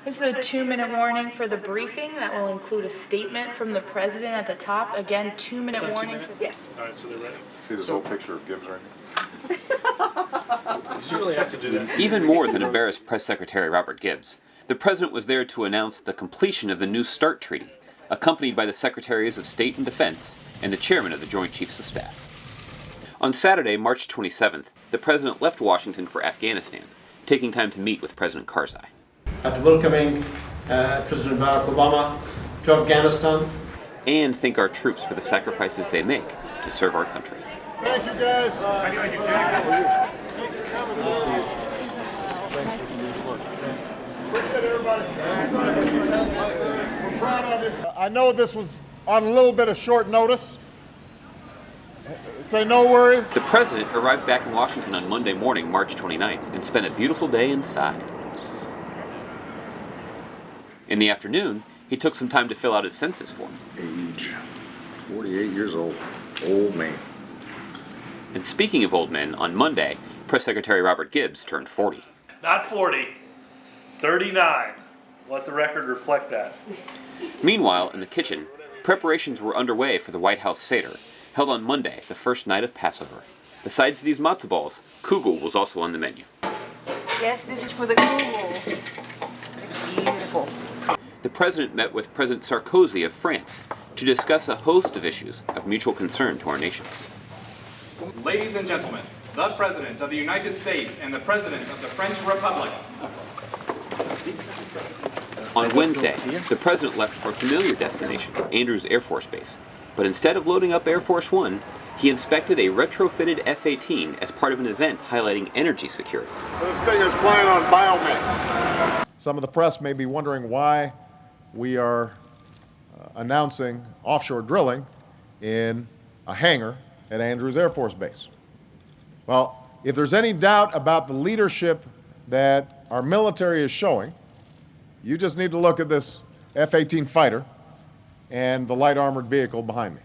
This is a 2-minute warning for the briefing that will include a statement from the president at the top. Again, 2-minute warning. Yes. All right, so they're ready. See this old picture of Gibbs right here? You really have to do that. Even more than embarrassed Press Secretary Robert Gibbs, the president was there to announce the completion of the New START Treaty, accompanied by the Secretaries of State and Defense and the Chairman of the Joint Chiefs of Staff. On Saturday, March 27th, the president left Washington for Afghanistan, taking time to meet with President Karzai. After welcoming President Barack Obama to Afghanistan. And thank our troops for the sacrifices they make to serve our country. Thank you, guys. Appreciate everybody. We're proud of you. I know this was on a little bit of short notice. Say no worries. The president arrived back in Washington on Monday morning, March 29th, and spent a beautiful day inside. In the afternoon, he took some time to fill out his census form. Age, 48 years old. Old man. And speaking of old men, on Monday, Press Secretary Robert Gibbs turned 40. Not 40, 39. Let the record reflect that. Meanwhile, in the kitchen, preparations were underway for the White House Seder, held on Monday, the first night of Passover. Besides these matzo balls, kugel was also on the menu. Yes, this is for the kugel. Beautiful. The president met with President Sarkozy of France to discuss a host of issues of mutual concern to our nations. Ladies and gentlemen, the President of the United States and the President of the French Republic. On Wednesday, the president left for a familiar destination, Andrews Air Force Base. But instead of loading up Air Force One, he inspected a retrofitted F-18 as part of an event highlighting energy security. So this thing is flying on biomass. Some of the press may be wondering why we are announcing offshore drilling in a hangar at Andrews Air Force Base. Well, if there's any doubt about the leadership that our military is showing, you just need to look at this F-18 fighter and the light armored vehicle behind me.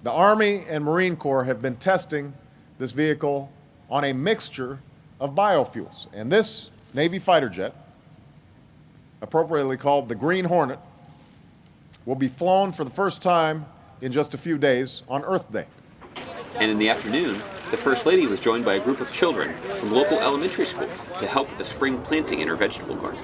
The Army and Marine Corps have been testing this vehicle on a mixture of biofuels. And this Navy fighter jet, appropriately called the Green Hornet, will be flown for the first time in just a few days on Earth Day. And in the afternoon, the First Lady was joined by a group of children from local elementary schools to help with the spring planting in her vegetable garden.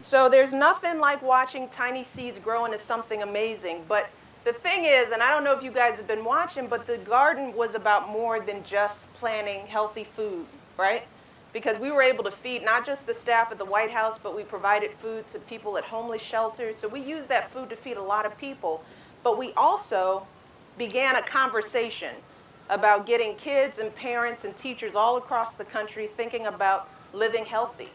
So there's nothing like watching tiny seeds grow into something amazing. But the thing is, and I don't know if you guys have been watching, but the garden was about more than just planting healthy food, right? Because we were able to feed not just the staff at the White House, but we provided food to people at homeless shelters. So we used that food to feed a lot of people. But we also began a conversation about getting kids and parents and teachers all across the country thinking about living healthy.